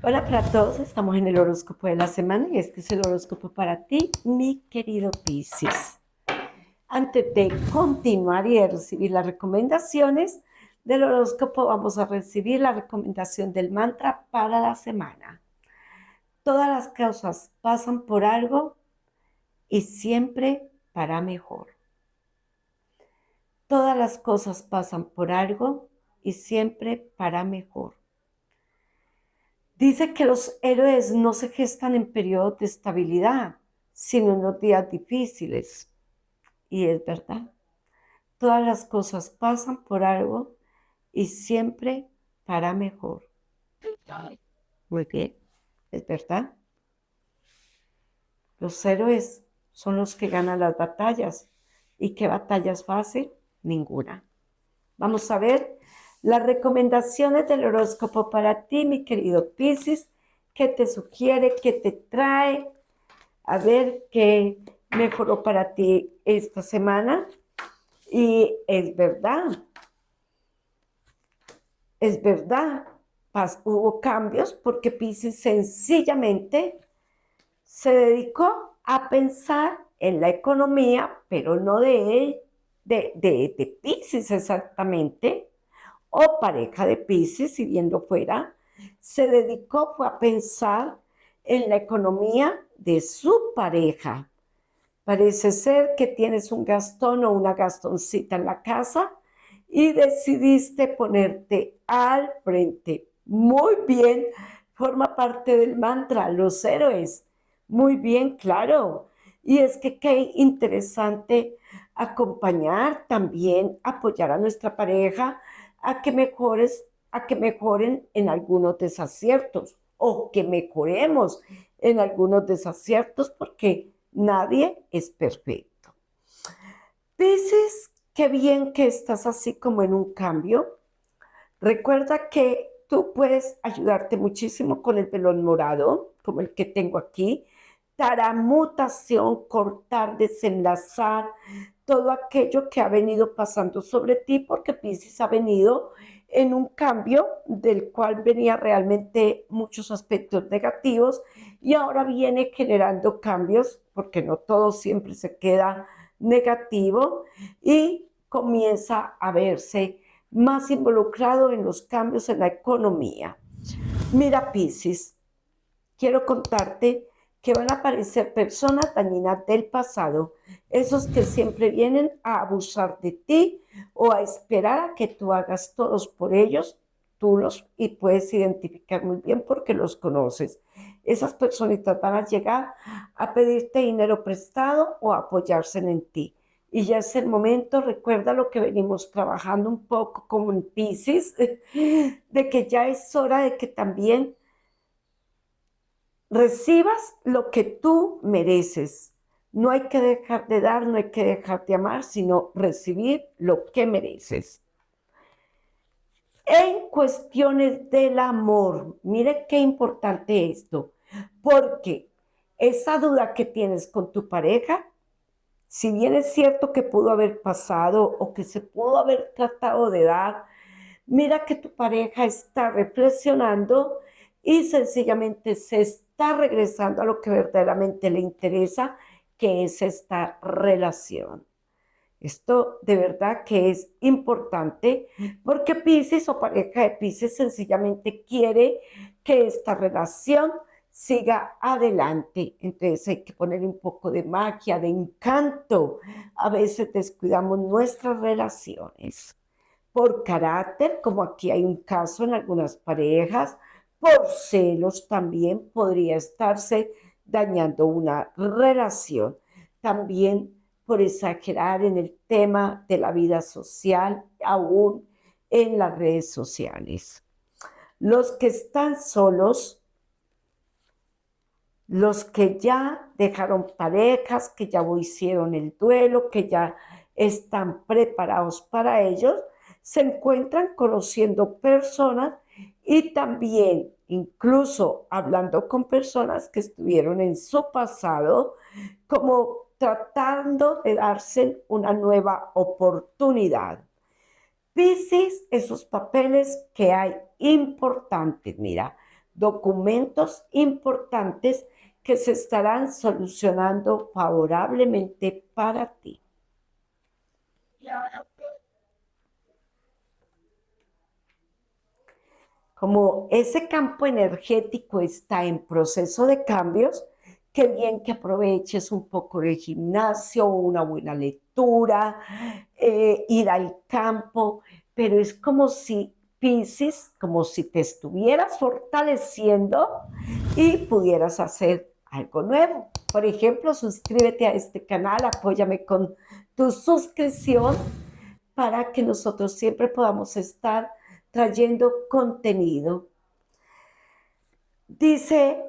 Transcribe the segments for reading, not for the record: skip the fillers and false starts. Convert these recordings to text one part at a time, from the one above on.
Hola para todos, estamos en el horóscopo de la semana y este es el horóscopo para ti, mi querido Piscis. Antes de continuar y de recibir las recomendaciones del horóscopo, vamos a recibir la recomendación del mantra para la semana. Todas las cosas pasan por algo y siempre para mejor. Todas las cosas pasan por algo y siempre para mejor. Dice que los héroes no se gestan en periodos de estabilidad, sino en los días difíciles. Y es verdad. Todas las cosas pasan por algo y siempre para mejor. Muy bien, es verdad. Los héroes son los que ganan las batallas. ¿Y qué batallas fácil? Ninguna. Vamos a ver las recomendaciones del horóscopo para ti, mi querido Piscis. ¿Qué te sugiere? ¿Qué te trae? A ver qué mejoró para ti esta semana. Y es verdad, hubo cambios porque Piscis sencillamente se dedicó a pensar en la economía, pero no de Piscis exactamente, o pareja de Piscis, si bien lo fuera, se dedicó fue a pensar en la economía de su pareja. Parece ser que tienes un gastón o una gastoncita en la casa y decidiste ponerte al frente. Muy bien, forma parte del mantra, los héroes. Muy bien, claro. Y es que qué interesante acompañar también, apoyar a nuestra pareja a que mejoren en algunos desaciertos o que mejoremos en algunos desaciertos porque nadie es perfecto. Piscis, qué bien que estás así como en un cambio. Recuerda que tú puedes ayudarte muchísimo con el velón morado, como el que tengo aquí, taramutación, cortar, desenlazar, todo aquello que ha venido pasando sobre ti, porque Piscis ha venido en un cambio del cual venía realmente muchos aspectos negativos y ahora viene generando cambios, porque no todo siempre se queda negativo y comienza a verse más involucrado en los cambios en la economía. Mira, Piscis, quiero contarte que van a aparecer personas dañinas del pasado, esos que siempre vienen a abusar de ti o a esperar a que tú hagas todos por ellos, tú los y puedes identificar muy bien porque los conoces. Esas personitas van a llegar a pedirte dinero prestado o a apoyarse en ti. Y ya es el momento, recuerda lo que venimos trabajando un poco como en Piscis, de que ya es hora de que también recibas lo que tú mereces. No hay que dejar de dar, no hay que dejar de amar, sino recibir lo que mereces. En cuestiones del amor, mire qué importante esto, porque esa duda que tienes con tu pareja, si bien es cierto que pudo haber pasado o que se pudo haber tratado de dar, mira que tu pareja está reflexionando y sencillamente se está regresando a lo que verdaderamente le interesa, que es esta relación. Esto de verdad que es importante porque Piscis o pareja de Piscis sencillamente quiere que esta relación siga adelante. Entonces hay que poner un poco de magia, de encanto. A veces descuidamos nuestras relaciones por carácter, como aquí hay un caso en algunas parejas, por celos también podría estarse dañando una relación. También por exagerar en el tema de la vida social, aún en las redes sociales. Los que están solos, los que ya dejaron parejas, que ya hicieron el duelo, que ya están preparados para ellos, se encuentran conociendo personas y también incluso hablando con personas que estuvieron en su pasado, como tratando de darse una nueva oportunidad. Piscis, esos papeles que hay importantes, mira, documentos importantes que se estarán solucionando favorablemente para ti. Como ese campo energético está en proceso de cambios, qué bien que aproveches un poco de gimnasio, una buena lectura, ir al campo, pero es como si Piscis, como si te estuvieras fortaleciendo y pudieras hacer algo nuevo. Por ejemplo, suscríbete a este canal, apóyame con tu suscripción para que nosotros siempre podamos estar trayendo contenido. Dice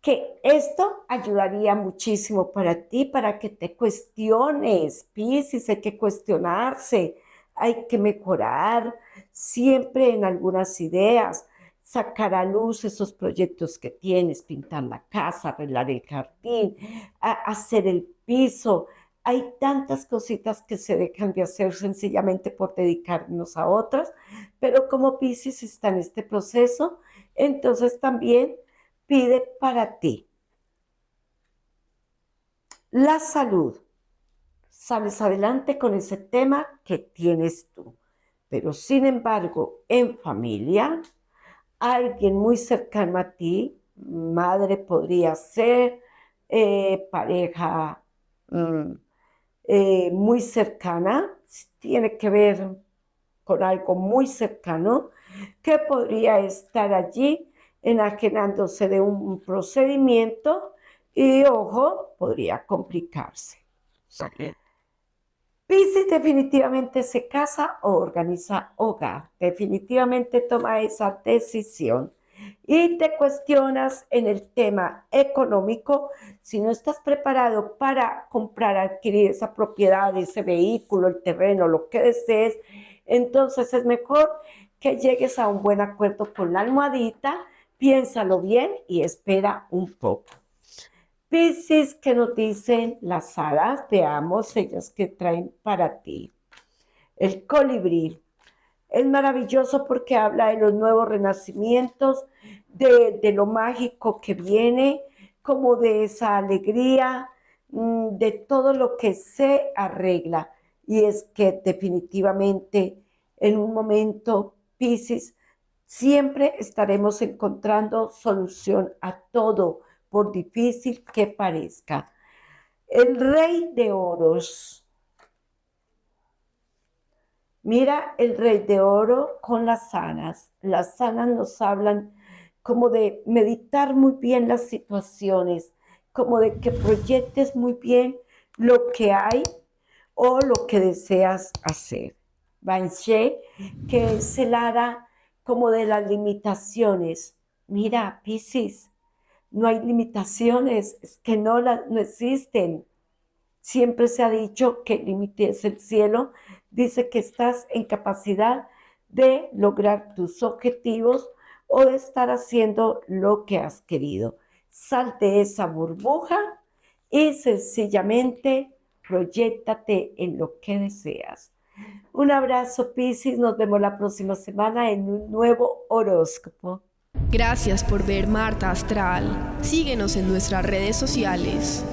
que esto ayudaría muchísimo para ti, para que te cuestiones, Piscis, hay que cuestionarse, hay que mejorar siempre en algunas ideas, sacar a luz esos proyectos que tienes, pintar la casa, arreglar el jardín, hacer el piso. Hay tantas cositas que se dejan de hacer sencillamente por dedicarnos a otras, pero como Piscis está en este proceso, entonces también pide para ti la salud. Sales adelante con ese tema que tienes tú, pero sin embargo, en familia, alguien muy cercano a ti, madre podría ser, pareja muy cercana, tiene que ver con algo muy cercano, que podría estar allí enajenándose de un procedimiento y, ojo, podría complicarse. Piscis definitivamente se casa o organiza hogar, definitivamente toma esa decisión y te cuestionas en el tema económico, si no estás preparado para comprar, adquirir esa propiedad, ese vehículo, el terreno, lo que desees, entonces es mejor que llegues a un buen acuerdo con la almohadita, piénsalo bien y espera un poco. Piscis, ¿qué nos dicen las hadas? Veamos ellas que traen para ti. El colibrí es maravilloso porque habla de los nuevos renacimientos, de lo mágico que viene, como de esa alegría, de todo lo que se arregla. Y es que definitivamente en un momento, Piscis, siempre estaremos encontrando solución a todo, por difícil que parezca. El rey de oros. Mira el rey de oro con las sanas. Las sanas nos hablan como de meditar muy bien las situaciones, como de que proyectes muy bien lo que hay o lo que deseas hacer. Banshee, que es el hada como de las limitaciones. Mira, Piscis, no hay limitaciones, es que no existen. Siempre se ha dicho que el límite es el cielo. Dice que estás en capacidad de lograr tus objetivos o de estar haciendo lo que has querido. Sal de esa burbuja y sencillamente proyéctate en lo que deseas. Un abrazo, Piscis. Nos vemos la próxima semana en un nuevo horóscopo. Gracias por ver Marta Astral. Síguenos en nuestras redes sociales.